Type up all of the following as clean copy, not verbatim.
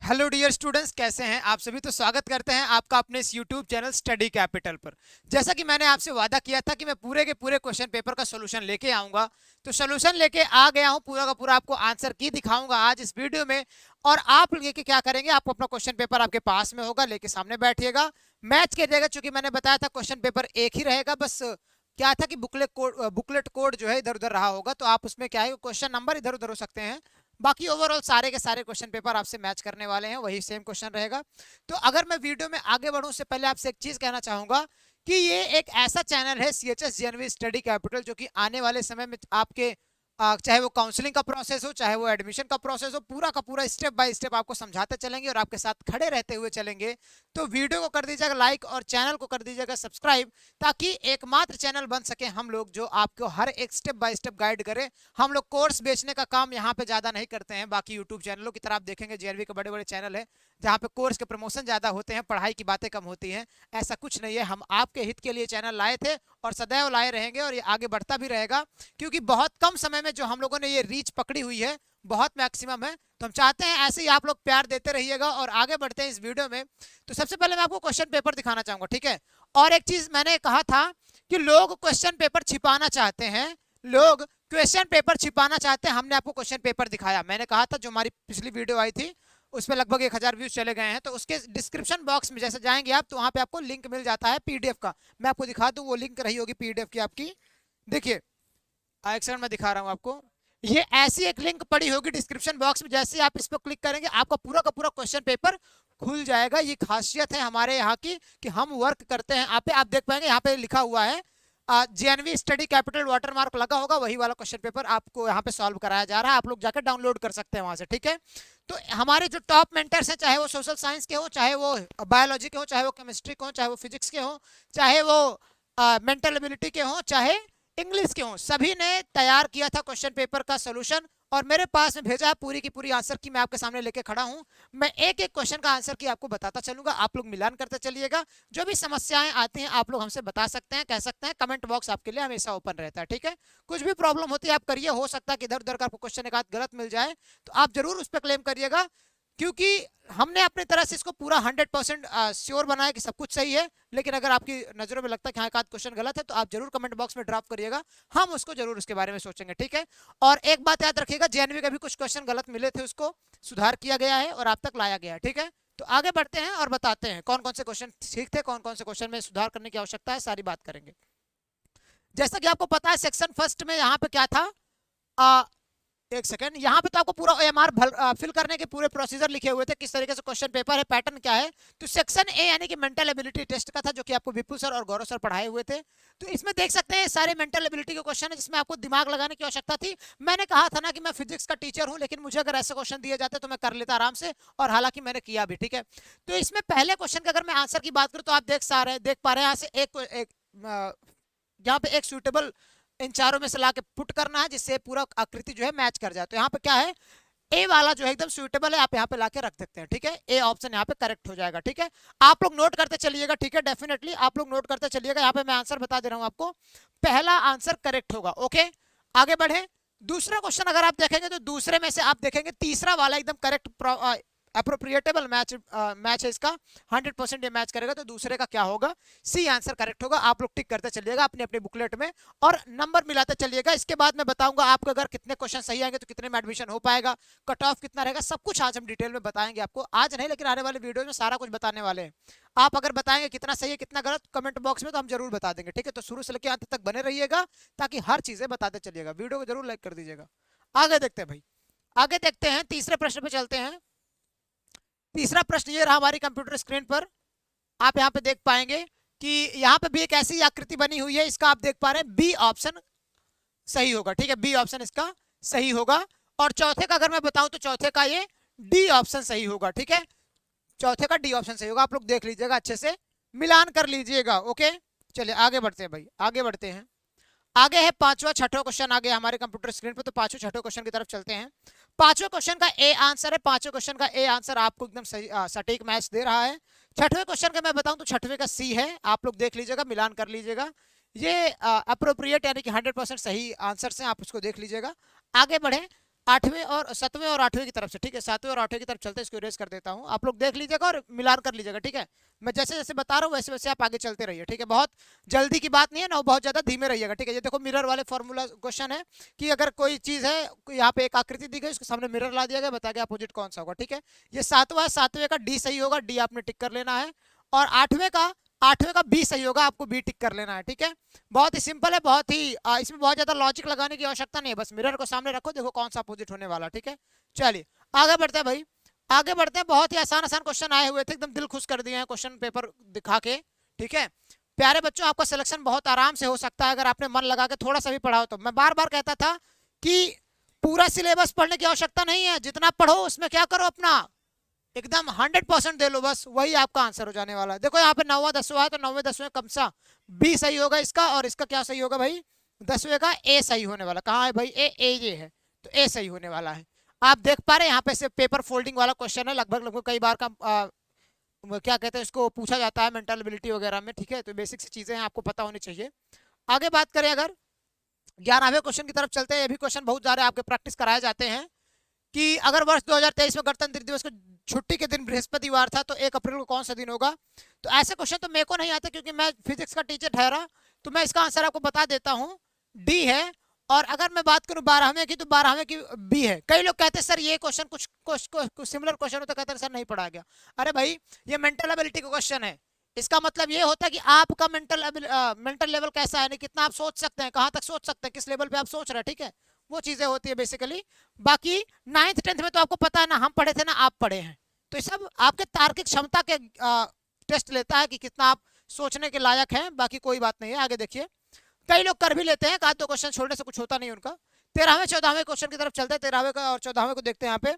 Hello dear students, कैसे हैं आप सभी। तो स्वागत करते हैं आपका अपने इस यूट्यूब चैनल स्टडी कैपिटल पर। जैसा कि मैंने आपसे वादा किया था कि मैं पूरे के पूरे क्वेश्चन पेपर का सोल्यूशन लेके आऊंगा, तो सोल्यूशन लेके आ गया हूं। पूरा का पूरा आपको आंसर की दिखाऊंगा आज इस वीडियो में। और आप लेके क्या करेंगे, आपको अपना क्वेश्चन पेपर आपके पास में होगा, लेके सामने बैठिएगा, मैच कीजिएगा। चूंकि मैंने बताया था क्वेश्चन पेपर एक ही रहेगा, बस क्या था कि बुकलेट कोड जो है इधर उधर रहा होगा, तो आप उसमें क्या है क्वेश्चन नंबर इधर उधर हो सकते हैं। बाकी ओवरऑल सारे के सारे क्वेश्चन पेपर आपसे मैच करने वाले हैं, वही सेम क्वेश्चन रहेगा। तो अगर मैं वीडियो में आगे बढ़ूं उससे पहले आपसे एक चीज कहना चाहूंगा कि ये एक ऐसा चैनल है CHS JNV स्टडी कैपिटल, जो कि आने वाले समय में आपके चाहे वो काउंसलिंग का प्रोसेस हो, चाहे वो एडमिशन का प्रोसेस हो, पूरा का पूरा स्टेप बाय स्टेप आपको समझाते चलेंगे और आपके साथ खड़े रहते हुए चलेंगे। तो वीडियो को कर दीजिएगा लाइक और चैनल को कर दीजिएगा सब्सक्राइब, ताकि एकमात्र चैनल बन सके हम लोग जो आपको हर एक स्टेप बाय स्टेप गाइड करे। हम लोग कोर्स बेचने का काम यहाँ पे ज्यादा नहीं करते हैं। बाकी यूट्यूब चैनलों की तरह आप देखेंगे JNV के बड़े बड़े चैनल है जहाँ पे कोर्स के प्रमोशन ज्यादा होते हैं, पढ़ाई की बातें कम होती हैं। ऐसा कुछ नहीं है, हम आपके हित के लिए चैनल लाए थे और सदैव लाए रहेंगे, और ये आगे बढ़ता भी रहेगा। क्योंकि बहुत कम समय में जो हम लोगों ने ये रीच पकड़ी हुई है, बहुत मैक्सिमम है। तो हम चाहते हैं ऐसे ही आप लोग प्यार देते रहिएगा और आगे बढ़ते हैं इस वीडियो में। तो सबसे पहले मैं आपको क्वेश्चन पेपर दिखाना चाहूंगा, ठीक है। और एक चीज मैंने कहा था कि लोग क्वेश्चन पेपर छिपाना चाहते हैं, लोग क्वेश्चन पेपर छिपाना चाहते हैं। हमने आपको क्वेश्चन पेपर दिखाया, मैंने कहा था जो हमारी पिछली वीडियो आई थी उसमें लगभग 1000 व्यूज चले गए हैं। तो उसके डिस्क्रिप्शन बॉक्स में जैसे जाएंगे आप, तो वहां पे आपको लिंक मिल जाता है PDF का। मैं आपको दिखा दूं, वो लिंक रही होगी PDF की आपकी। देखिए, एक सेकंड मैं दिखा रहा हूँ आपको। ये ऐसी एक लिंक पड़ी होगी डिस्क्रिप्शन बॉक्स में, जैसे आप इस पर क्लिक करेंगे आपका पूरा का पूरा क्वेश्चन पेपर खुल जाएगा। ये खासियत है हमारे यहाँ की कि हम वर्क करते हैं। आप देख पाएंगे यहाँ पे लिखा हुआ है JNV स्टडी कैपिटल, वाटरमार्क लगा होगा, वही वाला क्वेश्चन पेपर आपको यहाँ पे सॉल्व कराया जा रहा है। आप लोग जाकर डाउनलोड कर सकते हैं वहां से, ठीक है। तो हमारे जो टॉप मेंटर्स हैं, चाहे वो सोशल साइंस के हो, चाहे वो बायोलॉजी के हो, चाहे वो केमिस्ट्री के हो, चाहे वो फिजिक्स के हो, चाहे वो मेंटल एबिलिटी के हो, चाहे इंग्लिश के हों, सभी ने तैयार किया था क्वेश्चन पेपर का सोल्यूशन और मेरे पास में भेजा है पूरी की पूरी आंसर की। मैं आपके सामने लेके खड़ा हूं, मैं एक एक क्वेश्चन का आंसर की आपको बताता चलूंगा, आप लोग मिलान करते चलिएगा। जो भी समस्याएं आती हैं आप लोग हमसे बता सकते हैं, कह सकते हैं। कमेंट बॉक्स आपके लिए हमेशा ओपन रहता है, ठीक है। कुछ भी प्रॉब्लम होती है आप करिए, हो सकता है कि इधर उधर का आपको क्वेश्चन एक आध गलत मिल जाए, तो आप जरूर उस पर क्लेम करिएगा। क्योंकि हमने अपनी तरह से इसको पूरा 100% श्योर बनाया कि सब कुछ सही है। लेकिन अगर आपकी नजरों में लगता है कि हाँ एक आध क्वेश्चन गलत है, तो आप जरूर कमेंट बॉक्स में ड्रॉप करिएगा, हम उसको जरूर उसके बारे में सोचेंगे, ठीक है। और एक बात याद रखिएगा, JNV का भी कुछ क्वेश्चन गलत मिले थे, उसको सुधार किया गया है और आप तक लाया गया है, ठीक है। तो आगे बढ़ते हैं और बताते हैं कौन कौन से क्वेश्चन ठीक थे, कौन कौन से क्वेश्चन में सुधार करने की आवश्यकता है, सारी बात करेंगे। जैसा कि आपको पता है सेक्शन फर्स्ट में यहाँ पे क्या था, एक सेकंड, यहाँ पे तो आपको पूरा OMR फिल करने के पूरे प्रोसीजर लिखे हुए थे, किस तरीके से क्वेश्चन पेपर है, पैटर्न क्या है। तो सेक्शन A यानी कि मेंटल एबिलिटी टेस्ट का था, जो कि आपको विपुल सर और गौरव सर पढ़ाए हुए थे। तो इसमें देख सकते हैं सारे मेंटल एबिलिटी के क्वेश्चन है, जिसमें आपको दिमाग लगाने की आवश्यकता थी। मैंने कहा था ना कि मैं फिजिक्स का टीचर हूं, लेकिन मुझे अगर ऐसे क्वेश्चन दिए जाते तो मैं कर लेता आराम से, और हालांकि मैंने किया भी, ठीक है। तो इसमें पहले क्वेश्चन का अगर मैं आंसर की बात करूं, तो आप देख पा रहे हैं यहाँ से एक यहाँ पे एक सुटेबल इन चारों में से ला के पुट करना है, जिससे पूरा आकृति जो है मैच कर जाए। तो यहाँ पे क्या है, ए वाला जो है एकदम सुटेबल है, आप यहाँ पे लाके रख सकते हैं, ठीक है। ए ऑप्शन यहाँ पे करेक्ट हो जाएगा, ठीक है। आप लोग नोट करते चलिएगा, ठीक है, डेफिनेटली आप लोग नोट करते चलिएगा। यहाँ पे मैं आंसर बता दे रहा हूँ आपको, पहला आंसर करेक्ट होगा, ओके। आगे बढ़े, दूसरा क्वेश्चन अगर आप देखेंगे तो दूसरे में से आप देखेंगे तीसरा वाला एकदम करेक्ट अप्रोप्रिएटेबल मैच है इसका, 100% ये मैच करेगा। तो दूसरे का क्या होगा, सी आंसर करेक्ट होगा। आप लोग टिक करते चलिएगा अपने अपने बुकलेट में और नंबर मिलाते चलिएगा। इसके बाद मैं बताऊंगा आपको अगर कितने क्वेश्चन सही आएंगे तो कितने में एडमिशन हो पाएगा, कट ऑफ कितना रहेगा, सब कुछ आज हम डिटेल में बताएंगे आपको। आज नहीं, लेकिन आने वाले वीडियो में सारा कुछ बताने वाले हैं। आप अगर बताएंगे कितना सही है कितना गलत कमेंट बॉक्स में, तो हम जरूर बता देंगे, ठीक है। तो शुरू से लेकर अंत तक बने रहिएगा, ताकि हर चीजें बताते चलिएगा। वीडियो को जरूर लाइक कर दीजिएगा। आगे देखते हैं भाई, आगे देखते हैं, तीसरे प्रश्न पे चलते हैं। तीसरा प्रश्न ये रहा हमारी कंप्यूटर स्क्रीन पर, आप यहाँ पे देख पाएंगे कि यहाँ पे भी एक ऐसी आकृति बनी हुई है, इसका आप देख पा रहे हैं बी ऑप्शन सही होगा, ठीक है, बी ऑप्शन इसका सही होगा। और चौथे का अगर मैं बताऊं तो चौथे का ये डी ऑप्शन सही होगा, ठीक है, चौथे का डी ऑप्शन सही होगा। आप लोग देख लीजिएगा, अच्छे से मिलान कर लीजिएगा, ओके। चलिए आगे बढ़ते हैं भाई, आगे बढ़ते हैं। आगे है पांचवा छठवा क्वेश्चन, आगे हमारे कंप्यूटर स्क्रीन पर। तो पांचवें छठवें क्वेश्चन की तरफ चलते हैं। पांचवें क्वेश्चन का ए आंसर है, पांचवें क्वेश्चन का ए आंसर आपको एकदम सही सटीक मैच दे रहा है। छठवें क्वेश्चन का मैं बताऊं तो छठवें का सी है, आप लोग देख लीजिएगा, मिलान कर लीजिएगा। ये अप्रोप्रिएट यानी कि 100% सही आंसर से आप उसको देख लीजिएगा। आगे बढ़े, आठवें और सातवें और आठवें की तरफ से, ठीक है, सातवें और आठवें की तरफ चलते हैं, इसको इरेज कर देता हूँ, आप लोग देख लीजिएगा और मिलान कर लीजिएगा, ठीक है। मैं जैसे जैसे बता रहा हूँ वैसे वैसे आप आगे चलते रहिए, ठीक है। बहुत जल्दी की बात नहीं है ना, बहुत ज्यादा धीमे रहिएगा, ठीक है। ये देखो मिरर वाले फॉर्मूला क्वेश्चन है कि अगर कोई चीज है, यहाँ पे एक आकृति दी गई, उसके सामने मिरर ला दिया गया, बताया गया अपोजिट कौन सा होगा, ठीक है। ये सातवां, सातवें का डी सही होगा, डी आपने टिक कर लेना है, और आठवें का बी सही होगा, आपको बी टिक कर लेना है, ठीक है। बहुत ही सिंपल है, बहुत ही इसमें बहुत ज्यादा लॉजिक लगाने की आवश्यकता नहीं है, बस मिरर को सामने रखो, देखो कौन सा अपोजिट होने वाला, ठीक है। चलिए आगे बढ़ते हैं भाई, आगे बढ़ते हैं। बहुत ही आसान आसान क्वेश्चन आए हुए थे, एकदम दिल खुश कर दिए हैं क्वेश्चन पेपर दिखा के, ठीक है। प्यारे बच्चों, आपका सिलेक्शन बहुत आराम से हो सकता है अगर आपने मन लगा के थोड़ा सा भी पढ़ाओ तो। मैं बार बार कहता था कि पूरा सिलेबस पढ़ने की आवश्यकता नहीं है, जितना पढ़ो उसमें क्या करो, अपना एकदम 100% दे लो, बस वही आपका आंसर हो जाने वाला है। देखो यहाँ पे 9वां 10वां है, तो 9वें 10वें कम सा बी सही होगा इसका, और इसका क्या सही होगा भाई, 10वें का ए सही होने वाला। कहाँ है भाई ए ये है, तो ए सही होने वाला है। आप देख पा रहे हैं यहाँ पे से पेपर फोल्डिंग वाला क्वेश्चन है, लगभग लगभग कई बार का क्या कहते हैं इसको, पूछा जाता है मेंटल एबिलिटी वगैरह में, ठीक है। तो बेसिक सी चीजें हैं, आपको पता होनी चाहिए। आगे बात करें अगर 11वें क्वेश्चन की तरफ चलते हैं, ये भी क्वेश्चन बहुत सारे आपके प्रैक्टिस कराए जाते हैं कि अगर वर्ष 2023 में गणतंत्र दिवस को छुट्टी के दिन बृहस्पतिवार था, तो 1 अप्रैल को कौन सा दिन होगा। तो ऐसे क्वेश्चन तो मेरे को नहीं आते, क्योंकि मैं फिजिक्स का टीचर ठहरा, तो मैं इसका आंसर आपको बता देता हूँ, डी है। और अगर मैं बात करूं 12वें की, तो 12वें की बी है। कई लोग कहते हैं सर ये क्वेश्चन कुछ सिमिलर क्वेश्चन होता, कहते हैं सर नहीं पढ़ा गया। अरे भाई ये मेंटल एबिलिटी का क्वेश्चन है, इसका मतलब ये होता है कि आपका मेंटल लेवल कैसा है, नहीं कितना आप सोच सकते हैं, कहां तक सोच सकते हैं, किस लेवल पे आप सोच रहे हैं, ठीक है। वो चीजें होती है बेसिकली। बाकी 9th 10th में तो आपको पता है ना, हम पढ़े थे ना, आप पढ़े हैं, तो ये सब आपके तार्किक क्षमता के टेस्ट लेता है कि कितना आप सोचने के लायक हैं। बाकी कोई बात नहीं है, आगे देखिए। कई लोग कर भी लेते हैं, एक दो क्वेश्चन छोड़ने से कुछ होता नहीं उनका। 13वें 14वें क्वेश्चन की तरफ चलते हैं, 13वें का और 14वें को देखते हैं। यहाँ पे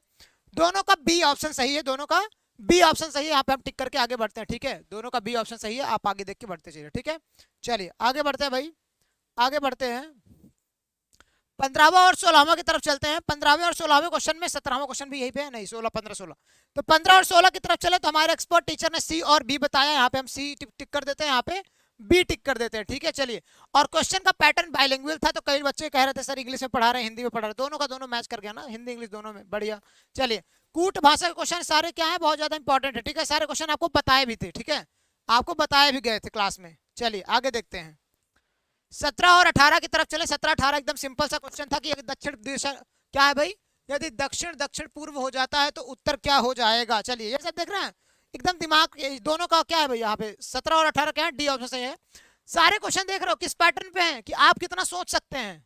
दोनों का बी ऑप्शन सही है, दोनों का बी ऑप्शन सही है, यहाँ पे हम टिक करके आगे बढ़ते हैं, ठीक है। दोनों का बी ऑप्शन सही है, आप आगे देख के बढ़ते चलिए, ठीक है। चलिए आगे बढ़ते हैं भाई, आगे बढ़ते हैं। 15वां और 16वां की तरफ चलते हैं। 15वें और 16वें क्वेश्चन में 17वां क्वेश्चन भी यही पे है, नहीं 16 15 16, तो 15 और 16 की तरफ चले तो हमारे एक्सपर्ट टीचर ने सी और बी बताया, यहाँ पे हम सी टिक कर देते हैं, यहाँ पे बी टिक कर देते हैं, ठीक है। चलिए, और क्वेश्चन का पैटर्न बाइलिंगुअल था, तो कई बच्चे कह रहे थे सर इंग्लिश में पढ़ा रहे हैं, हिंदी में पढ़ा रहे, दोनों का दोनों मैच कर गया ना, हिंदी इंग्लिश दोनों में, बढ़िया। चलिए, कूट भाषा के क्वेश्चन सारे क्या है, बहुत ज्यादा इंपॉर्टेंट है, ठीक है। सारे क्वेश्चन आपको बताए भी थे, ठीक है, आपको बताए भी गए थे क्लास में। चलिए आगे देखते हैं। 17 और 18 की तरफ चले। 17 18 एकदम सिंपल सा क्वेश्चन था कि दक्षिण दिशा क्या है भाई, यदि दक्षिण दक्षिण पूर्व हो जाता है तो उत्तर क्या हो जाएगा। चलिए ये सब देख रहे हैं, एकदम दिमाग दोनों का क्या है भाई, यहाँ पे 17 और 18 क्या है, डी ऑप्शन सही है। सारे क्वेश्चन देख रहे हो किस पैटर्न पे हैं कि आप कितना सोच सकते हैं।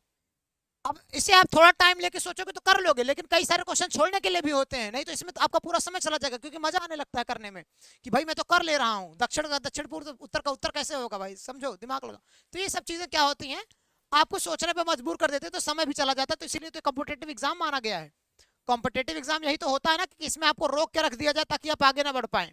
अब इसे आप थोड़ा टाइम लेके सोचोगे तो कर लोगे, लेकिन कई सारे क्वेश्चन छोड़ने के लिए भी होते हैं, नहीं तो इसमें तो आपका पूरा समय चला जाएगा, क्योंकि मजा आने लगता है करने में कि भाई मैं तो कर ले रहा हूँ, दक्षिण का दक्षिण पूर्व, उत्तर का उत्तर कैसे होगा भाई, समझो दिमाग लगा। तो ये सब चीजें क्या होती हैं, आपको सोचने पर मजबूर कर देते हैं, तो समय भी चला जाता है। तो इसीलिए तो कॉम्पिटेटिव एग्जाम माना गया है। कॉम्पिटेटिव एग्जाम यही तो होता है ना कि इसमें आपको रोक के रख दिया जाए ताकि आप आगे ना बढ़ पाए।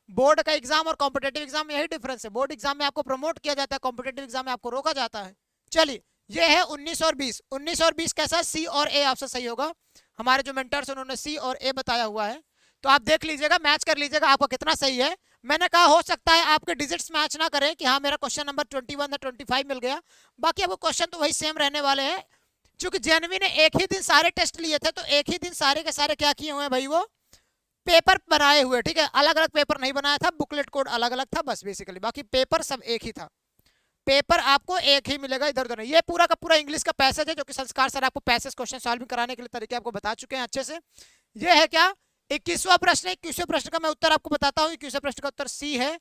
बोर्ड का एग्जाम और कॉम्पिटेटिव एग्जाम में यही डिफरेंस है, बोर्ड एग्जाम में आपको प्रमोट किया जाता है, कॉम्पिटेटिव एग्जाम में आपको रोका जाता है। चलिए, ये है 19 और 20। 19 और 20 कैसा है, सी और ए ऑप्शन सही होगा। हमारे जो मेंटर्स उन्होंने सी और ए बताया हुआ है, तो आप देख लीजिएगा, मैच कर लीजिएगा आपका कितना सही है। मैंने कहा हो सकता है आपके डिजिट्स मैच ना करें कि हाँ मेरा क्वेश्चन नंबर 21 या 25 मिल गया, बाकी आपको क्वेश्चन तो वही सेम रहने वाले हैं। क्योंकि जेनवी ने एक ही दिन सारे टेस्ट लिए थे, तो एक ही दिन सारे के सारे क्या किए हुए हैं भाई, वो पेपर बनाए हुए, ठीक है। अलग अलग पेपर नहीं बनाया था, बुकलेट कोड अलग अलग था बस बेसिकली, बाकी पेपर सब एक ही था। पेपर आपको एक ही मिलेगा, इधर उधर नहीं। ये पूरा का पूरा इंग्लिश का पैसेज है, जो कि संस्कार सर आपको पैसेज क्वेश्चन सॉल्विंग कराने के लिए तरीके आपको बता चुके हैं अच्छे से। ये है क्या, 21वां प्रश्न। 21वें प्रश्न का मैं उत्तर आपको बताता हूँ। 21वें प्रश्न का उत्तर सी है,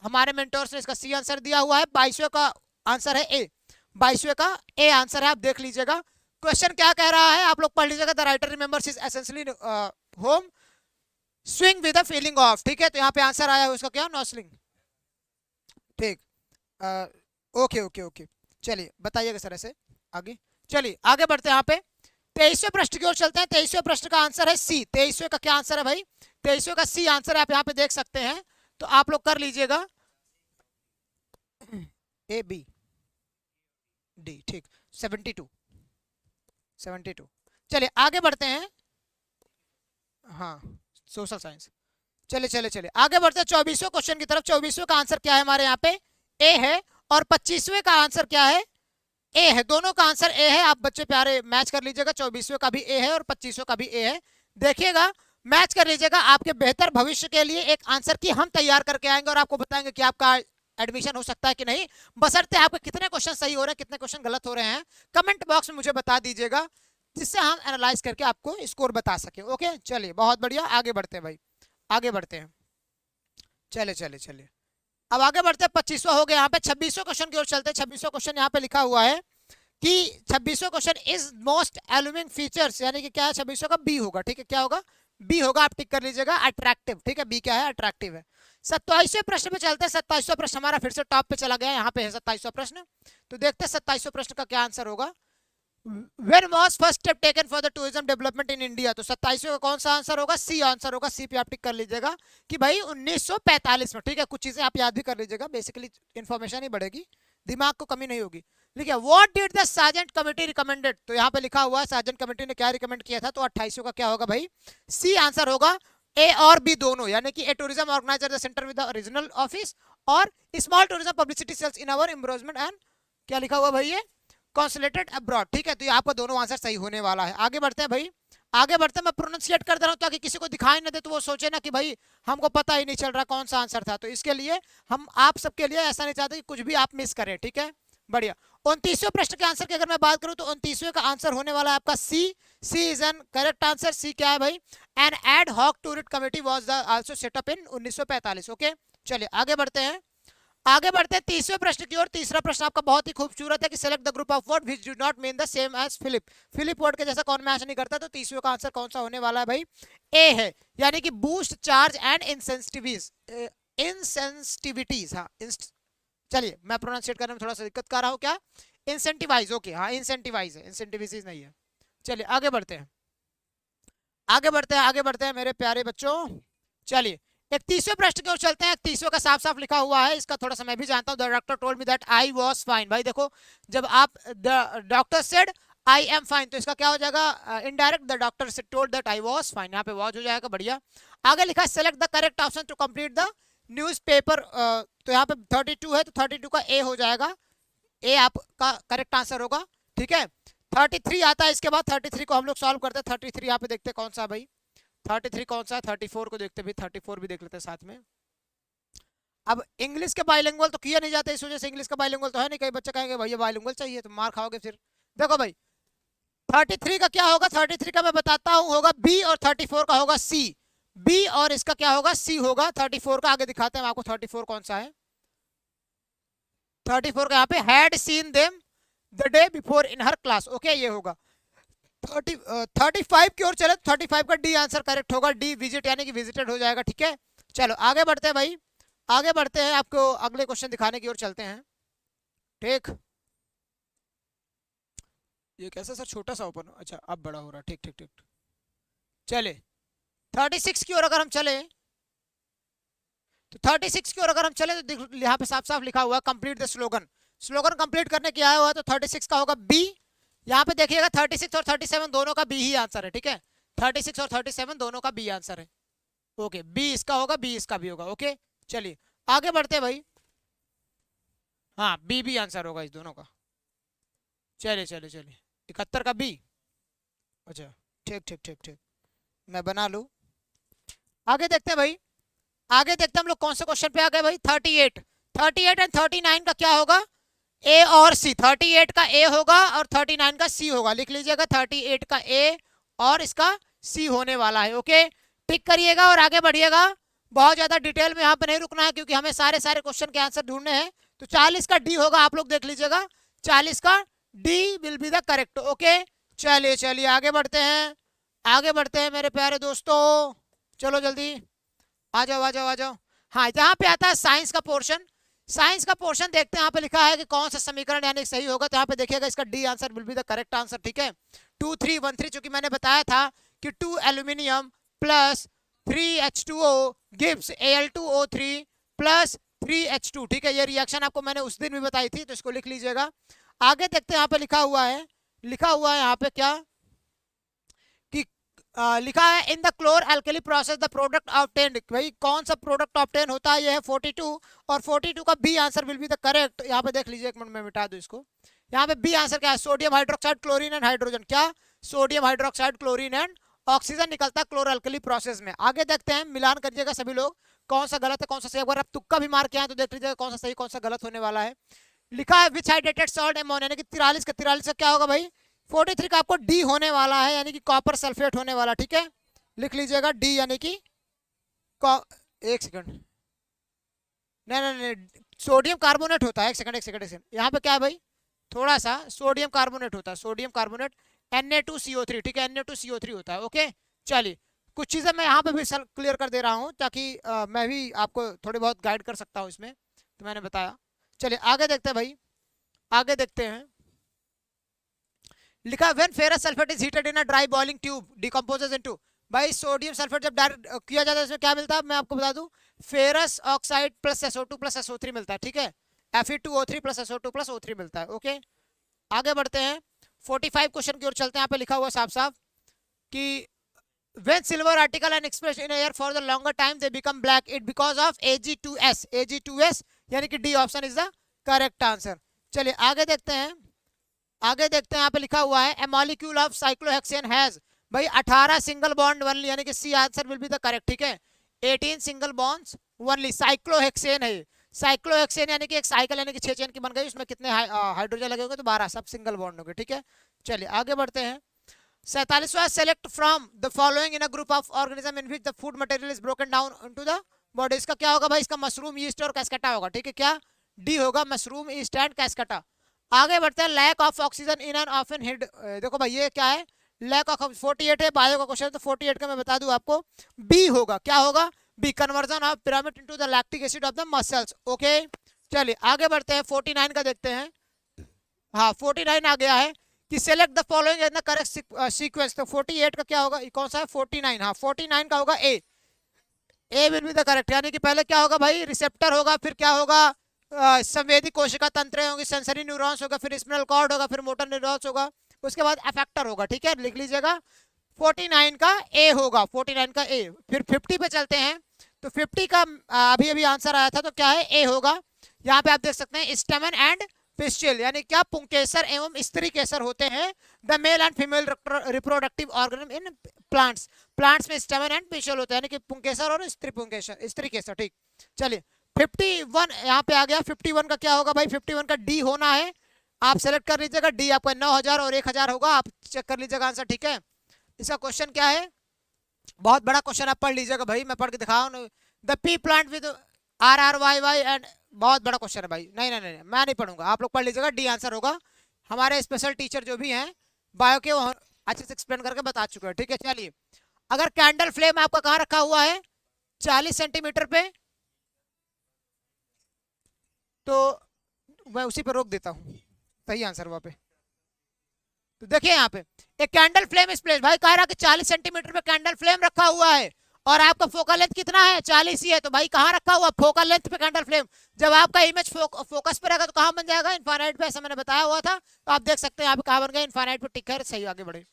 हमारे मेंटर्स ने इसका सी आंसर दिया हुआ है। 22वें का आंसर है ए, 22वें का ए आंसर है, आप देख लीजिएगा। क्वेश्चन क्या कह रहा है, आप लोग पढ़ लीजिएगा। The writer remembers his essentially home swing with the feeling of, ठीक है। तो यहाँ पे आंसर आया है उसका क्या, नो स्विंग, ठीक। ओके ओके ओके, चलिए बताइएगा सर ऐसे आगे। चलिए आगे बढ़ते हैं, यहाँ पे 23वें प्रश्न की ओर चलते हैं। 23वें प्रश्न का आंसर है सी। 23वें का क्या आंसर है भाई, 23वें का सी आंसर है, आप यहाँ पे देख सकते हैं, तो आप लोग कर लीजिएगा ए बी डी, ठीक। 72 72। चलिए आगे बढ़ते हैं, हाँ सोशल साइंस। चले चले चले आगे बढ़ते हैं 24वें क्वेश्चन की तरफ। 24वें का आंसर क्या है हमारे यहाँ पे, ए है, और 25वें का आंसर क्या है, ए है, दोनों का आंसर ए है। आप बच्चे प्यारे मैच कर लीजिएगा, 24वें का भी ए है और 25वें का भी ए है। देखिएगा, मैच कर लीजिएगा, आपके बेहतर भविष्य के लिए एक आंसर की हम तैयार करके आएंगे और आपको बताएंगे कि आपका एडमिशन हो सकता है कि नहीं, बशर्ते आपके कितने क्वेश्चन सही हो रहे हैं, कितने क्वेश्चन गलत हो रहे हैं, कमेंट बॉक्स में मुझे बता दीजिएगा, जिससे हम एनालाइज करके आपको स्कोर बता सके। ओके, चलिए बहुत बढ़िया, आगे बढ़ते हैं भाई, आगे बढ़ते हैं। चले चले चलिए, अब आगे बढ़ते हैं। 25वां हो गया, यहाँ पे 26वें क्वेश्चन की ओर चलते हैं। 26वां क्वेश्चन यहाँ पे लिखा हुआ है कि 26वां क्वेश्चन इज मोस्ट एलुमिंग फीचर्स, यानी कि क्या है, 26वां का बी होगा। ठीक है, क्या होगा, बी होगा, आप टिक कर लीजिएगा, अट्रैक्टिव। ठीक है, बी क्या है, अट्रैक्टिव है। 27वें प्रश्न पे चलते हैं। 27वां प्रश्न हमारा फिर से टॉप पे चला गया, यहाँ पे है 27वां प्रश्न। तो देखते हैं 27वें प्रश्न का क्या आंसर होगा। When was first step taken for the tourism development in India? तो 27वें का कौन सा आंसर होगा, सी आंसर होगा। सी पे आप टिक कर लीजिएगा कि भाई 1945 में। ठीक है, कुछ चीजें आप याद भी कर लीजिएगा, बेसिकली इन्फॉर्मेशन ही बढ़ेगी, दिमाग को कमी नहीं होगी। लिखिए, what did the sergeant committee recommended, तो यहाँ पे लिखा हुआ है सार्जेंट कमेटी ने क्या रिकमेंड किया था, तो 28वें का क्या होगा भाई, सी आंसर होगा। ए और बी दोनों, यानी कि A tourism organizer the centre with the regional office और small tourism publicity cells in our एम्ब्रोजमेंट एंड क्या लिखा हुआ भाई, ये कॉन्सुलेटेड अब्रॉड। ठीक है, तो ये आपका दोनों आंसर सही होने वाला है। आगे बढ़ते हैं भाई, आगे बढ़ते हैं। मैं प्रोनाउंसिएट कर दे रहा हूँ ताकि किसी को दिखाई ना दे, तो वो सोचे ना कि भाई हमको पता ही नहीं चल रहा कौन सा आंसर था। तो इसके लिए हम आप सबके लिए ऐसा नहीं चाहते कि कुछ भी आप मिस करें। ठीक है, बढ़िया। 29वें प्रश्न के आंसर की अगर मैं बात करूं तो 29वें का आंसर होने वाला है आपका C. C is an correct answer. C क्या है भाई, an ad hoc tourist committee was also set up in 1945। Okay, चलिए आगे बढ़ते हैं, आगे बढ़ते हैं 30वें प्रश्न की ओर। तीसरा प्रश्न आपका बहुत ही खूबसूरत है कि select the group of word which do not mean the same as fillip. Fillip word के जैसा कौन मैच नहीं करता, तो 30वें का आंसर कौन सा होने वाला है भाई, ए है, यानी कि बूस्ट चार्ज एंड इंसेंसिटिविटीज। हाँ, चलिए मैं प्रोनाउंसिएट करने में थोड़ा सा दिक्कत कर रहा हूँ, क्या, इंसेंटिवाइज। ओके, हाँ इंसेंटिवाइज है, इंसेंटिविटीज नहीं है। चलिए आगे बढ़ते हैं, आगे बढ़ते हैं, आगे बढ़ते हैं मेरे प्यारे बच्चों। चलिए 31वें प्रश्न की ओर चलते हैं। 31वें का साफ साफ लिखा हुआ है, इसका थोड़ा सा मैं भी जानता हूं। The doctor told me that I was fine. भाई देखो, जब आप the doctor said I'm fine, तो इसका क्या हो जाएगा, इनडायरेक्ट द डॉक्टर से told that I was fine, यहाँ पे वाज हो जाएगा। बढ़िया, आगे लिखा select the correct option to complete the newspaper. तो यहाँ पे 32 है, तो 32 का ए हो जाएगा, ए आपका करेक्ट आंसर होगा। ठीक है, 33 आता है इसके बाद। 33 को हम लोग सॉल्व करते हैं। 33 यहाँ पे देखते हैं कौन सा भाई, 33 कौन सा है, 34 को देखते भी, 34 भी देख लेते हैं साथ में। अब इंग्लिश के बाइलिंगुअल तो किया नहीं जाता, इस वजह से इंग्लिश का बाइलिंगुअल तो है नहीं। कई बच्चे कहेंगे भैया बाइलिंगुअल चाहिए, तो मार खाओगे फिर। देखो भाई 33 का क्या होगा, 33 का मैं बताता हूं, होगा बी, और 34 का होगा सी। बी और इसका क्या होगा, सी होगा। 34 का आगे दिखाते हैं आपको, 34 कौन सा है। 34 का यहाँ पे had seen them the day before in her class. Okay, ये होगा। 35 की ओर चले, 35 का डी आंसर करेक्ट होगा। डी विजिट, यानी कि विजिटेड हो जाएगा। ठीक है, चलो आगे बढ़ते हैं भाई, आगे बढ़ते हैं, आपको अगले क्वेश्चन दिखाने की ओर चलते हैं। ठीक, ये कैसा सर, छोटा सा ओपन, अच्छा अब बड़ा हो रहा। ठीक ठीक ठीक, चले 36 की ओर अगर हम चले, तो 36 की ओर अगर हम चले तो यहाँ पे साफ साफ लिखा हुआ है complete the slogan. Slogan complete करने की आया हुआ है, तो 36 का होगा बी। यहाँ पे देखिएगा 36 और 37 दोनों का बी ही आंसर है। ठीक है, 36 और 37 दोनों का बी आंसर है। ओके, बी इसका होगा, बी इसका भी होगा। ओके, चलिए आगे बढ़ते हैं भाई। हाँ, बी भी आंसर होगा इस दोनों का। चलिए चलिए चलिए, 71 का बी। अच्छा, ठीक ठीक ठीक ठीक, मैं बना लूँ। आगे देखते हैं भाई, आगे देखते हैं हम लोग कौन से क्वेश्चन पे आ गए भाई। 38 एंड 39 का क्या होगा, ए और सी। 38 का ए होगा और 39 का सी होगा। लिख लीजिएगा 38 का ए और इसका सी होने वाला है। ओके, टिक करिएगा और आगे बढ़िएगा। बहुत ज्यादा डिटेल में यहाँ पे नहीं रुकना है, क्योंकि हमें सारे सारे क्वेश्चन के आंसर ढूंढने हैं। तो 40 का डी होगा, आप लोग देख लीजिएगा, 40 का D will be the correct. Okay, चलिए चलिए आगे बढ़ते हैं, आगे बढ़ते हैं मेरे प्यारे दोस्तों। चलो जल्दी आ जाओ आ जाओ आ जाओ। हाँ, यहाँ पे आता है साइंस का पोर्शन। साइंस का पोर्शन देखते हैं, यहाँ पे लिखा है कि कौन सा समीकरण यानी सही होगा। तो यहाँ पे देखिएगा इसका D answer will be the correct answer. ठीक है, 2313, चूंकि मैंने बताया था कि 2 aluminium plus 3H2O gives Al2O3 plus 3H2। ठीक है, ये रिएक्शन आपको मैंने उस दिन भी बताई थी, तो इसको लिख लीजिएगा। आगे देखते हैं, यहाँ पे लिखा हुआ है, लिखा हुआ है यहाँ पे क्या, लिखा है in the chlor alkali process the product obtained. भाई कौन सा प्रोडक्ट ऑब्टेन होता है, ये है 42, और 42 का B answer will be the correct. यहाँ पे देख लीजिए, एक मिनट में मिटा दूं इसको। यहाँ पे बी आंसर क्या है, sodium hydroxide chlorine and hydrogen, क्या sodium hydroxide chlorine and oxygen निकलता है क्लोरअल्कली प्रोसेस में। आगे देखते हैं, मिलान करिएगा सभी लोग, कौन सा गलत है कौन सा सही। अगर आप तुक्का भी मार के आए तो देख लीजिएगा कौन सा सही कौन सा गलत होने वाला है। लिखा है विच हाइड्रेटेड सॉल्ट एमोनिया, यानी कि 43 का क्या होगा भाई, 43 का आपको डी होने वाला है, यानी कि कॉपर सल्फेट होने वाला। ठीक है, लिख लीजिएगा डी, यानी कि एक सेकंड, नहीं नहीं नहीं, सोडियम कार्बोनेट होता है, एक सेकंड एक सेकंड एक सेकंड, यहाँ पे क्या है भाई, थोड़ा सा सोडियम कार्बोनेट होता है, सोडियम कार्बोनेट Na2CO3, ठीक है, Na2CO3 होता है। ओके चलिए, कुछ चीजें मैं यहाँ पे भी क्लियर कर दे रहा हूँ ताकि मैं भी आपको थोड़ी बहुत गाइड कर सकता हूँ इसमें, तो मैंने बताया। चलिए आगे देखते हैं भाई, आगे देखते हैं। लिखा when ferrous sulphate is heated in a dry boiling tube decomposes into, भाई सोडियम सल्फेट जब डायरेक्ट किया जाता है इसमें क्या मिलता है, मैं आपको बता दूं, ferrous oxide plus SO2 plus SO3 मिलता है। ठीक है, Fe2O3 plus SO2 plus O3 मिलता है। ओके आगे बढ़ते हैं, 45 क्वेश्चन की ओर चलते हैं। यहाँ पे लिखा हुआ साफ साफ कि when silver article and expressed in air for the longer time they become black it because of Ag2S, Ag2S यानी कि D option is the correct answer. चलिए आगे देखते हैं, आगे देखते हैं, यहाँ पे लिखा हुआ है a molecule of cyclohexane has, भाई 18 सिंगल बॉन्ड ओनली, यानी कि C answer will be the correct. ठीक है, 18 सिंगल बॉन्ड्स ओनली, साइक्लोहेक्सेन है। साइक्लोहेक्सेन यानी कि एक साइकिल यानी कि 6 चेन की बन गई, उसमें कितने हाइड्रोजन लगे होंगे, तो 12, सब सिंगल बॉन्ड होंगे। ठीक है चलिए आगे बढ़ते हैं। 47वां, select from the following in a group of organism in which the food material is broken down into the body, इसका क्या होगा भाई, इसका मशरूम, यीस्ट और कैस्केटा होगा। ठीक है, क्या डी होगा, मशरूम, यीस्ट एंड कैस्केटा। आगे बढ़ते हैं, lack of oxygen in an often hid, देखो भाई ये क्या है, लैक ऑफ 48 है, बायो का क्वेश्चन, तो 48 का मैं बता दूं आपको, बी होगा, क्या होगा, B, conversion of pyramid into the lactic acid of the muscles. Okay चलिए आगे बढ़ते हैं, 49 का देखते हैं। हाँ 49 आ गया है कि select the following in the correct sequence, तो 48 का क्या होगा, कौन सा है, 49, हाँ 49 का होगा ए विल बी द करेक्ट, यानी कि पहले क्या होगा भाई, रिसेप्टर होगा, फिर क्या होगा, संवेदी कोशिका तंत्र होंगी, सेंसरी न्यूरॉन्स होगा, फिर स्पिनल कॉर्ड होगा, फिर मोटर न्यूरॉन्स होगा, उसके बाद अफेक्टर होगा। ठीक है, लिख लीजिएगा 49 का ए होगा, 49 का ए। फिर 50 पे चलते हैं, तो 50 का अभी अभी आंसर आया था, तो क्या है, ए होगा। यहाँ पे आप देख सकते हैं स्टेमन एंड पिस्टिल, यानी क्या पुंकेसर एवं स्त्री केसर होते हैं, the male and female reproductive organ in plants, plants में स्टेमन एंड पिस्टिल होता है, यानी कि पुंकेसर और स्त्री पुंकेसर, स्त्री केसर। ठीक चलिए 51 यहाँ पे आ गया, 51 का क्या होगा भाई, 51 का डी होना है, आप सेलेक्ट कर लीजिएगा, डी आपका 9000 और 1000 होगा, आप चेक कर लीजिएगा आंसर। ठीक है, इसका क्वेश्चन क्या है, बहुत बड़ा क्वेश्चन, आप पढ़ लीजिएगा भाई, मैं पढ़ के दिखाऊं, the P plant with RRYY and, बहुत बड़ा क्वेश्चन है भाई, नहीं नहीं नहीं मैं नहीं पढ़ूंगा, आप लोग पढ़ लीजिएगा, डी आंसर होगा। हमारे स्पेशल टीचर जो भी हैं बायो के, वो अच्छे से एक्सप्लेन करके बता चुके हैं। ठीक है चलिए, अगर कैंडल फ्लेम आपका कहाँ रखा हुआ है, 40 सेंटीमीटर पे, तो मैं उसी पे रोक देता हूँ, सही आंसर वहां पे। तो देखिए यहाँ पे एक कैंडल फ्लेम इस प्लेस, भाई कह रहा कि 40 सेंटीमीटर पे कैंडल फ्लेम रखा हुआ है, और आपका फोकल लेंथ कितना है, 40 ही है, तो भाई कहाँ रखा हुआ, फोकल लेंथ पे कैंडल फ्लेम। जब आपका इमेज फोकस पे रहेगा तो कहाँ बन जाएगा, इनफाइनाइट पे, ऐसा मैंने बताया हुआ था, तो आप देख सकते हैं यहाँ पे कहाँ बन गया, इनफाइनाइट पे टिक है। सही, आगे बढ़े,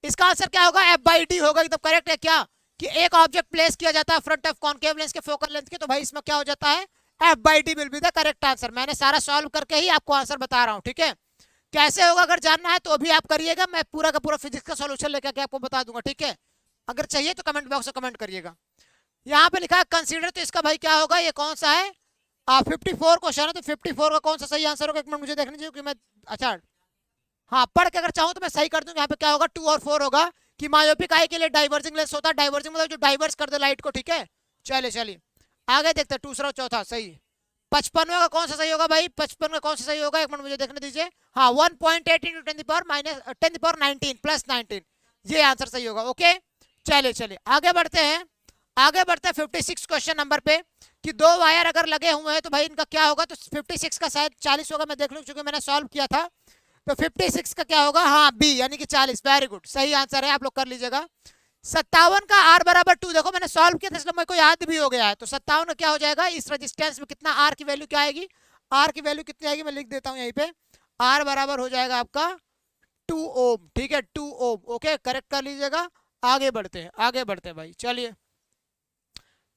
इसका आंसर क्या होगा, F/D होगा, एकदम करेक्ट है। क्या कि एक ऑब्जेक्ट प्लेस किया जाता है फ्रंट ऑफ कॉनकेव लेंस के फोकल लेंथ के, तो भाई इसमें क्या हो जाता है, F/D will be the correct answer. मैंने सारा सॉल्व करके ही आपको आंसर बता रहा हूँ। ठीक है, कैसे होगा अगर जानना है तो भी आप करिएगा, मैं पूरा का पूरा फिजिक्स का सॉल्यूशन लेकर आपको बता दूंगा। ठीक है, अगर चाहिए तो कमेंट बॉक्स में कमेंट करिएगा। यहाँ पे लिखा है कंसीडर, तो इसका भाई क्या होगा, ये कौन सा है, 54 क्वेश्चन है, तो 54 का कौन सा सही आंसर होगा, एक मिनट मुझे देखने चाहिए कि मैं, अच्छा हाँ पढ़ के अगर चाहूँ तो मैं सही कर दूंगा। यहाँ पे क्या होगा, 2 और 4 होगा कि मायोपिक आई के लिए डाइवर्जिंग लेंस होता है, डाइवर्जिंग मतलब जो डाइवर्स कर दे लाइट को। ठीक है चलिए चलिए आगे देखते हैं, दूसरा और चौथा सही। 55वां का कौन सा सही होगा भाई, 55 का कौन सा सही होगा, एक मिनट मुझे देखने दीजिए। हाँ 1.8 × 10⁻19 प्लस 19, ये आंसर सही होगा। ओके चलिए चलिए आगे बढ़ते हैं, आगे बढ़ते हैं 56 क्वेश्चन नंबर पे कि 2 वायर अगर लगे हुए हैं तो भाई इनका क्या होगा, तो 56 का शायद 40 होगा, मैं देख लूं क्योंकि मैंने सॉल्व किया था। तो 56 का क्या होगा, हाँ बी यानी कि 40, वेरी गुड, सही आंसर है, आप लोग कर लीजिएगा। 57 का R = 2, देखो मैंने सॉल्व किया था इसलिए मेरे को याद भी हो गया है। तो 57 का क्या हो जाएगा, इस रेजिस्टेंस में कितना R की वैल्यू क्या आएगी, R की वैल्यू कितनी आएगी, मैं लिख देता हूँ यहीं पे, R बराबर हो जाएगा आपका 2 ओम। ठीक है 2 ओम। ओके करेक्ट कर लीजिएगा। आगे बढ़ते हैं, आगे बढ़ते हैं भाई, चलिए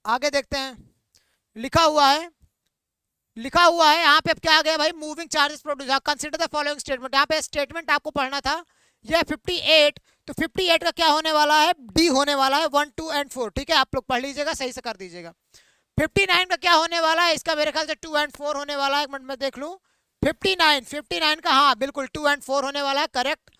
आगे देखते हैं। लिखा हुआ है लिखा हुआ है यहाँ पे, अब क्या आ गया भाई, moving charges produce, consider the following statement, यहाँ पे स्टेटमेंट आपको पढ़ना था, यह 58, तो 58 का क्या होने वाला है, डी होने वाला है, 1 2 एंड 4, ठीक है, आप लोग पढ़ लीजिएगा, सही से कर दीजिएगा। 59 का क्या होने वाला है, इसका मेरे ख्याल से 2 एंड 4 होने वाला है, एक मिनट में देख लूं, 59 का, हाँ बिल्कुल 2 एंड 4 होने वाला है, करेक्ट।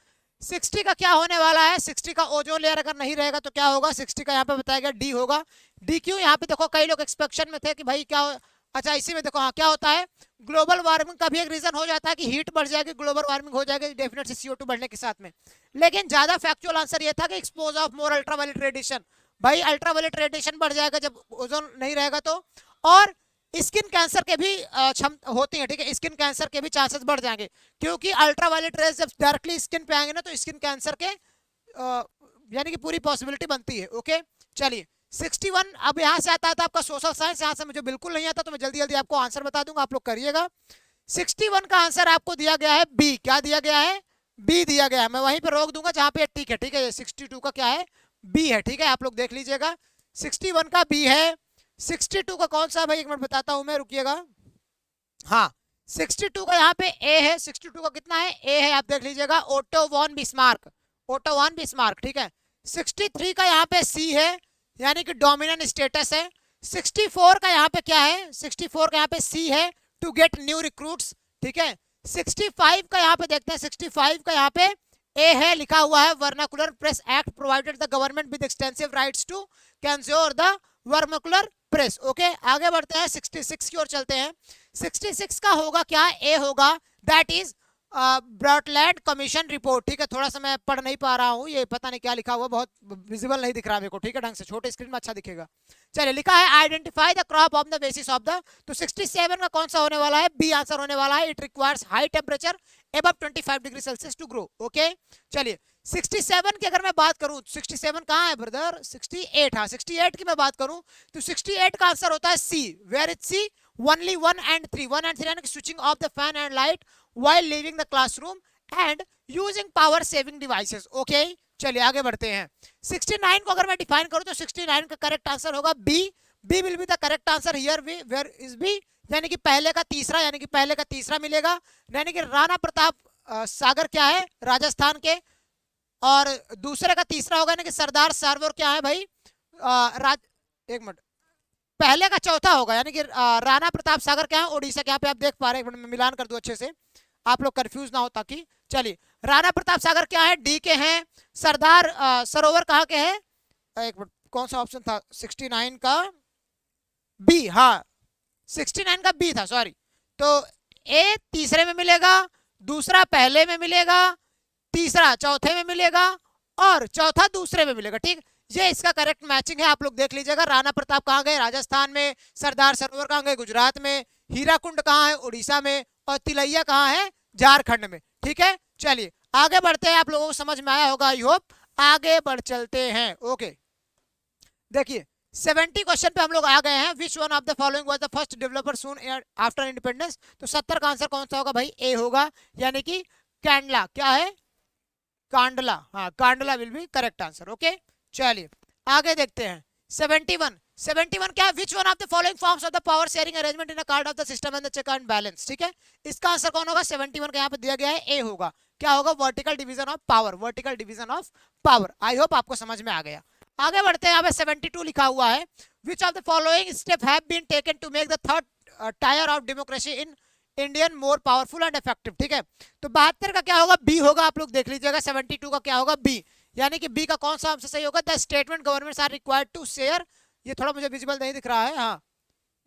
60 का क्या होने वाला है, 60 का ओजोन लेयर अगर नहीं रहेगा तो क्या होगा, 60 का यहाँ पे बताया गया डी होगा। डी क्यों, यहाँ पे देखो कई लोग एक्सपेक्शन में थे कि भाई क्या अच्छा इसी में देखो, हाँ क्या होता है, ग्लोबल वार्मिंग का भी एक रीजन हो जाता है कि हीट बढ़ जाएगी, ग्लोबल वार्मिंग हो जाएगी डेफिनेटली CO2 बढ़ने के साथ में, लेकिन ज्यादा फैक्चुअल आंसर ये था कि expose of more ultraviolet radiation, भाई अल्ट्रावायलेट रेडिएशन बढ़ जाएगा जब ओजोन नहीं रहेगा तो, और स्किन कैंसर के भी होती है, ठीक है, स्किन कैंसर के भी चांसेस बढ़ जाएंगे, क्योंकि अल्ट्रावायलेट रेज जब डायरेक्टली स्किन पे आएंगे ना तो स्किन कैंसर के यानी कि पूरी पॉसिबिलिटी बनती है। ओके चलिए 61, अब यहाँ से आता था आपका सोशल साइंस, यहाँ से मुझे बिल्कुल नहीं आता तो मैं जल्दी जल्दी आपको आंसर बता दूंगा, आप लोग करिएगा। 61 का आंसर आपको दिया गया है बी, क्या दिया गया है, बी दिया गया है, मैं वहीं पे रोक दूंगा जहां पे टिक है, ठीक है, 62 का क्या है, बी है, ठीक है, आप लोग देख लीजिएगा 61 का बी है। 62 का कौन सा है भाई, एक मिनट बताता हूं मैं, रुकिएगा, हाँ 62 का यहाँ पे ए है, 62 का कितना है, ए है, आप देख लीजिएगा, Otto von Bismarck, Otto von Bismarck, ठीक है। 63 का यहाँ पे सी है, यानी कि डोमिनेंट स्टेटस है। 64 का यहाँ पे क्या है, 64 का यहाँ पे सी है, टू गेट न्यू रिक्रूट्स, ठीक है। 65 का यहाँ पे देखते हैं, 65 का यहाँ पे ए है, लिखा हुआ है vernacular press act provided the government with extensive rights to censor the vernacular press. Okay आगे बढ़ते हैं, 66 की ओर चलते हैं। 66 का होगा क्या, ए होगा, दैट इज ब्रॉटलैंड कमीशन रिपोर्ट, ठीक है, थोड़ा सा मैं पढ़ नहीं पा रहा हूँ, ये पता नहीं क्या लिखा हुआ, बहुत विजिबल नहीं दिख रहा मेरे को, ठीक है, ढंग से छोटे स्क्रीन में अच्छा दिखेगा। चलिए लिखा है identify the crop on the basis of the, तो 67 का कौन सा होने वाला है, बी आंसर होने वाला है, it requires high temperature above 25 degree Celsius to grow. Okay चलिए 67 की अगर मैं बात करूं, 67 कहाँ है ब्रदर, 68, हाँ 68 की मैं बात करूं तो 68 का आंसर होता है C, where is C, only 1 and 3, 1 and 3 यानी कि switching off the fan and light while leaving the classroom and using power saving devices। Okay चलिए आगे बढ़ते हैं। 69 को अगर मैं डिफाइन करूं तो 69 का करेक्ट आंसर होगा B, B will be the correct answer here, where is B, यानी कि पहले का तीसरा, यानी कि पहले का तीसरा मिलेगा, यानी कि राणा प्रताप सागर क्या है, राजस्थान के, और दूसरे का तीसरा होगा यानी कि सरदार सरोवर क्या है भाई, एक मिनट, पहले का चौथा होगा, यानी कि राणा प्रताप सागर क्या है, ओडिशा के, यहाँ पे आप देख पा रहे हैं, मिलान कर दो अच्छे से, आप लोग कंफ्यूज ना हो ताकि। चलिए राणा प्रताप सागर क्या है, डी के हैं। सरदार सरोवर कहाँ के हैं, एक मिनट कौन सा ऑप्शन था, 69 का बी, हाँ 69 का बी था, सॉरी, तो ए तीसरे में मिलेगा, दूसरा पहले में मिलेगा, तीसरा चौथे में मिलेगा, और चौथा दूसरे में मिलेगा, ठीक, ये इसका करेक्ट मैचिंग है, आप लोग देख लीजिएगा। राणा प्रताप कहाँ गए, राजस्थान में, सरदार सरोवर कहाँ गए, गुजरात में, हीराकुंड कहाँ है, उड़ीसा में, और तिलैया कहाँ है, झारखंड में, ठीक है। चलिए आगे बढ़ते हैं, आप लोगों को समझ में आया होगा आई होप, आगे बढ़ चलते हैं। ओके देखिए 70 क्वेश्चन पे हम लोग आ गए हैं, विच one of the following was the first developer soon after independence, तो 70 का आंसर कौन सा होगा भाई, ए होगा, यानी कि कैंडला, क्या है, कांडला, हाँ Kandla will be correct answer. Okay चलिए आगे देखते हैं। 71 क्या, which one of the following forms of the power sharing arrangement in a card of the system and the check and balance, ठीक है, इसका आंसर कौन होगा, 71 का यहाँ पे दिया गया है, ए होगा, क्या होगा, vertical division of power, vertical division of power. I hope आपको समझ में आ गया। आगे बढ़ते हैं, यहाँ पे 72 लिखा हुआ है, which of the following step have been taken to make the third tier of democracy in Indian more powerful and effective, ठीक है, तो 72 का क्या होगा, बी होगा, आप लोग देख लीजिएगा। 72 का क्या होगा, बी, यानी कि बी का कौन सा आंसर सही होगा, the statement governments are required to share, ये थोड़ा मुझे विजिबल नहीं दिख रहा है, हाँ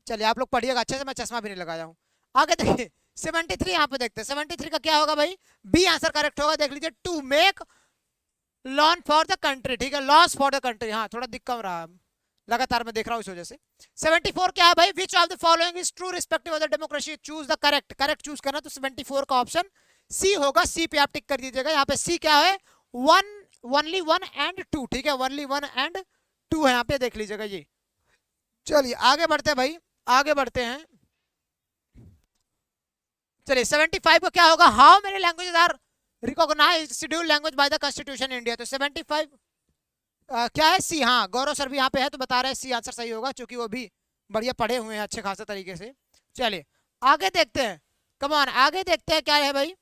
चलिए आप लोग पढ़िएगा अच्छे से, मैं चश्मा भी नहीं लगाया हूँ। आगे देखिए 73 यहाँ पे देखते हैं, 73 का क्या होगा भाई, बी आंसर करेक्ट होगा, देख लीजिए, to make lawn for the country, ठीक है, लॉस फॉर द कंट्री, हाँ थोड़ा दिक्कत हो रहा है, लगातार मैं देख रहा हूँ इस वजह से। 74 क्या है भाई, विच of the following is true respective of the democracy, choose the correct, correct choose करना, तो 74 का ऑप्शन सी होगा, सी पे आप टिक कर दीजिएगा। यहाँ पे सी क्या है, वन, ओनली 1 and 2, ठीक है, ओनली 1 and 2 है, यहाँ पे देख लीजिएगा ये। चलिए आगे बढ़ते हैं भाई, आगे बढ़ते हैं। चलिए 75 को क्या होगा, how many languages are recognised schedule language by the constitution India, तो 75 क्या है, सी, हाँ गौरव सर भी यहाँ पे है तो बता रहे हैं सी आंसर सही होगा, क्योंकि वो भी बढ़िया पढ़े हुए हैं अच्छे खासे तरीके से। चलिए आगे देखते हैं, कम ऑन आगे देखते हैं क्या है भाई।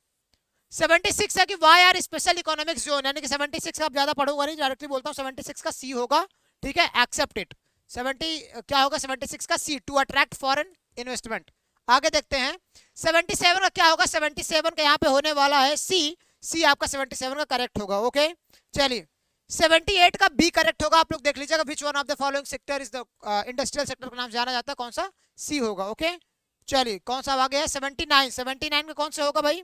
76 है कि why are special economic zone, यानी कि 76 का आप ज्यादा पढ़ूंगा नहीं, डायरेक्टली बोलता हूँ 76 का सी होगा, ठीक है, एक्सेप्ट इट। 70 क्या होगा 76 का सी, टू अट्रैक्ट फॉरेन इन्वेस्टमेंट। आगे देखते हैं 77 का क्या होगा, 77 का यहाँ पे होने वाला है सी, सी आपका 77 का करेक्ट होगा, ओके। चलिए 78 का बी करेक्ट होगा, आप लोग देख लीजिएगा, विच one of the following sector is the industrial sector का नाम जाना जाता है, कौन सा, सी होगा, ओके। चलिए कौन सा आगे है 79, 79 का कौन सा होगा भाई,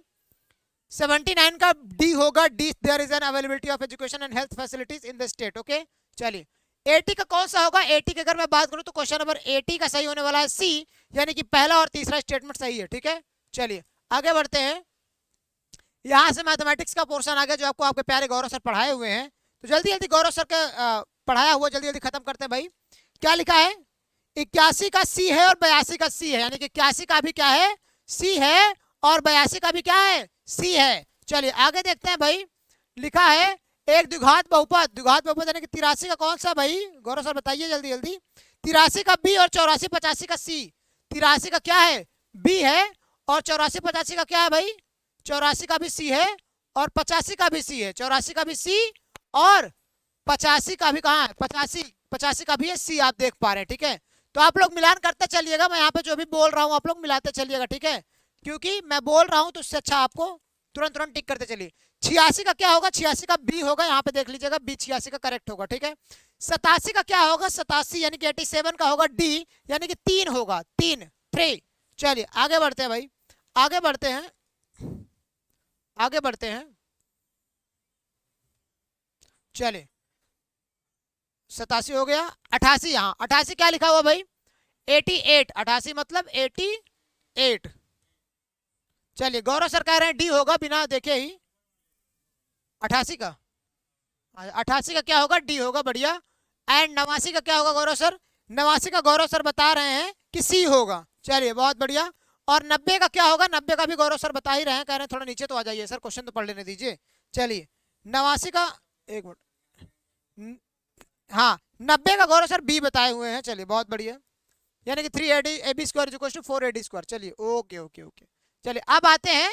79 का डी होगा, D there is an availability of education and health facilities in the state, okay. चलिए 80 का कौन सा होगा, 80 की अगर मैं बात करूं तो क्वेश्चन नंबर 80 का सही होने वाला है सी, यानी कि पहला और तीसरा स्टेटमेंट सही है, ठीक है। चलिए आगे बढ़ते हैं, यहां से मैथमेटिक्स का पोर्शन आ गया जो आपको आपके प्यारे गौरव सर पढ़ाए हुए हैं, तो जल्दी जल्दी गौरव सर के पढ़ाया हुआ जल्दी जल्दी खत्म करते हैं भाई। क्या लिखा है, 81 का सी है और 82 का सी है, यानी कि 81 का भी क्या है, सी है, और 82 का भी क्या है, सी है। चलिए आगे देखते हैं भाई, लिखा है एक द्विघात बहुपद, द्विघात बहुपद यानी कि 83 का कौन सा भाई, गौरव सर बताइए जल्दी जल्दी। 83 का बी और 84 85 का सी, 83 का क्या है, बी है, और 84 85 का क्या है भाई, 84 का भी सी है, और 85 का भी सी है, 84 का भी सी, और 85 का भी कहाँ है, 85 का भी है सी, आप देख पा रहे हैं, ठीक है। तो आप लोग मिलान करते चलिएगा, मैं यहाँ पे जो भी बोल रहा हूँ आप लोग मिलाते चलिएगा, ठीक है, क्योंकि मैं बोल रहा हूँ तो उससे अच्छा आपको तुरंत तुरंत टिक करते चलिए। 86 का क्या होगा, 86 का बी होगा, यहाँ पे देख लीजिएगा, बी 86 का करेक्ट होगा, ठीक है। 87 का क्या होगा, 87 यानी कि 87 का होगा डी, यानी कि 3 होगा, 3 3। चलिए आगे बढ़ते हैं भाई, आगे बढ़ते हैं, आगे बढ़ते हैं। चलिए 87 हो गया, 88, यहाँ 88 क्या लिखा हुआ भाई, 88, 88 मतलब 88। चलिए गौरव सर कह रहे हैं डी होगा बिना देखे ही, 88 का, 88 का क्या होगा, डी होगा, बढ़िया। एंड 89 का क्या होगा गौरव सर, 89 का गौरव सर बता रहे हैं कि सी होगा, चलिए बहुत बढ़िया। और 90 का क्या होगा, 90 का भी गौरव सर बता ही रहे हैं, कह रहे हैं थोड़ा नीचे तो आ जाइए सर, क्वेश्चन तो पढ़ लेने दीजिए। चलिए 89 का, एक मिनट, हाँ 90 का गौरव सर बी बताए हुए हैं, चलिए बहुत बढ़िया, यानी कि 3ab square is equal to 4ad square, चलिए ओके ओके ओके। चलिए अब आते हैं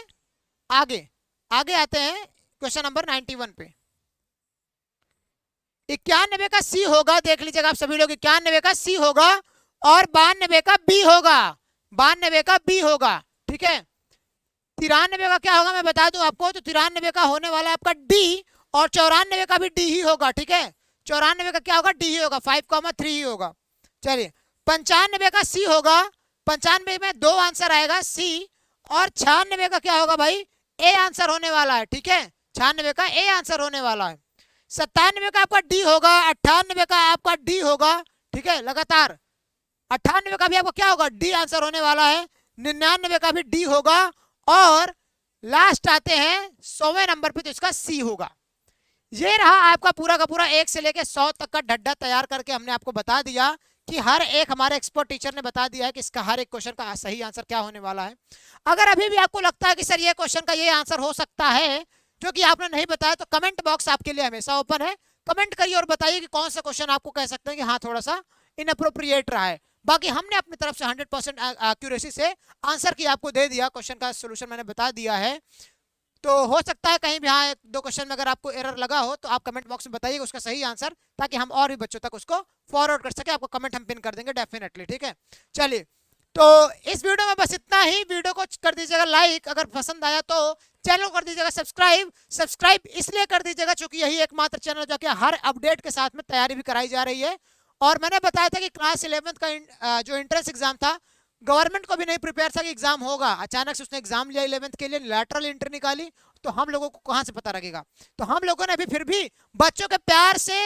आगे, आगे आते हैं क्वेश्चन नंबर 91 पे। 91 का सी होगा, देख लीजिएगा आप सभी लोग, 91 का सी होगा और 92 का बी होगा, 92 का बी होगा, ठीक है। 93 का क्या होगा मैं बता दूं आपको, तो 93 का होने वाला है आपका डी, और 94 का भी डी ही होगा, ठीक है। 94 का क्या होगा, डी ही होगा, 5,3 ही होगा। चलिए 95 का सी होगा, 95 में 2 आंसर आएगा सी, और 96 का क्या होगा भाई, ए आंसर होने वाला है, ठीक है, 96 का ए आंसर होने वाला है। 97 का आपका डी होगा, 98 का आपका डी होगा, ठीक है, लगातार 98 का भी आपको क्या होगा, डी आंसर होने वाला है। 99 का भी डी होगा, और लास्ट आते हैं 100वें नंबर पे, तो इसका सी होगा। ये रहा आपका पूरा का पूरा 1 से लेके 100 तक का ढड्डा तैयार करके हमने आपको बता दिया कि हर एक हमारे एक्सपर्ट टीचर ने बता दिया है कि इसका हर एक क्वेश्चन का सही आंसर क्या होने वाला है। अगर अभी भी आपको लगता है कि सर ये क्वेश्चन का ये आंसर हो सकता है जो कि आपने नहीं बताया, तो कमेंट बॉक्स आपके लिए हमेशा ओपन है, कमेंट करिए और बताइए कि कौन सा क्वेश्चन आपको कह सकते हैं कि हाँ थोड़ा सा इनअप्रोप्रिएट रहा है। बाकी हमने अपनी तरफ से 100% एक्यूरेसी से आंसर की आपको दे दिया, क्वेश्चन का सोल्यूशन मैंने बता दिया है। तो हो सकता है कहीं भी हाँ 1-2 क्वेश्चन में अगर आपको एरर लगा हो तो आप कमेंट बॉक्स में बताइएगा उसका सही आंसर, ताकि हम और भी बच्चों तक उसको फॉरवर्ड कर सके। आपको कमेंट हम पिन कर देंगे डेफिनेटली, ठीक है। चलिए तो इस वीडियो में बस इतना ही, वीडियो को कर दीजिएगा लाइक, अगर पसंद आया तो चैनल को कर दीजिएगा सब्सक्राइब। सब्सक्राइब इसलिए कर दीजिएगा क्योंकि यही एकमात्र चैनल जो कि हर अपडेट के साथ में तैयारी भी कराई जा रही है। और मैंने बताया था कि क्लास 11th का जो एंट्रेंस एग्जाम था, गवर्नमेंट को भी नहीं प्रिपेयर था कि एग्जाम होगा, अचानक से उसने एग्जाम लिया 11th के लिए, लैटरल एंट्री निकाली, तो हम लोगों को कहां से पता लगेगा। तो हम लोगों ने भी फिर भी बच्चों के प्यार से,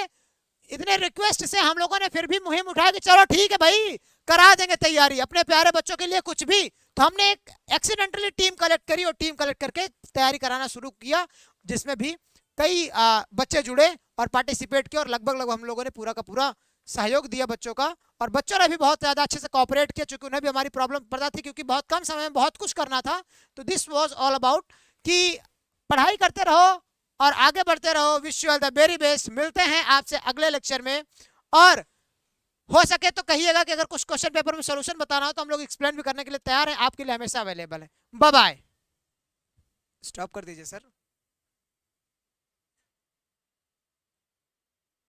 इतने रिक्वेस्ट से हम लोगों ने फिर भी मुहिम उठाया कि चलो ठीक है भाई करा देंगे तैयारी अपने प्यारे बच्चों के लिए कुछ भी। तो हमने एक एक्सीडेंटली टीम कलेक्ट करी और टीम कलेक्ट करके तैयारी कराना शुरू किया, जिसमें भी कई बच्चे जुड़े और पार्टिसिपेट किए, और लगभग हम लोगों ने पूरा का पूरा सहयोग दिया बच्चों का, और बच्चों ने भी बहुत ज़्यादा अच्छे से कोऑपरेट किया, चूंकि उन्हें भी हमारी प्रॉब्लम पता थी, क्योंकि बहुत कम समय में बहुत कुछ करना था। तो दिस वाज ऑल अबाउट कि पढ़ाई करते रहो और आगे बढ़ते रहो। Wish you all the very best. मिलते हैं आपसे अगले लेक्चर में, और हो सके तो कहिएगा कि अगर कुछ क्वेश्चन पेपर में सोल्यूशन बताना हो तो हम लोग एक्सप्लेन भी करने के लिए तैयार हैं, आपके लिए हमेशा अवेलेबल है। Bye bye. स्टॉप कर दीजिए सर।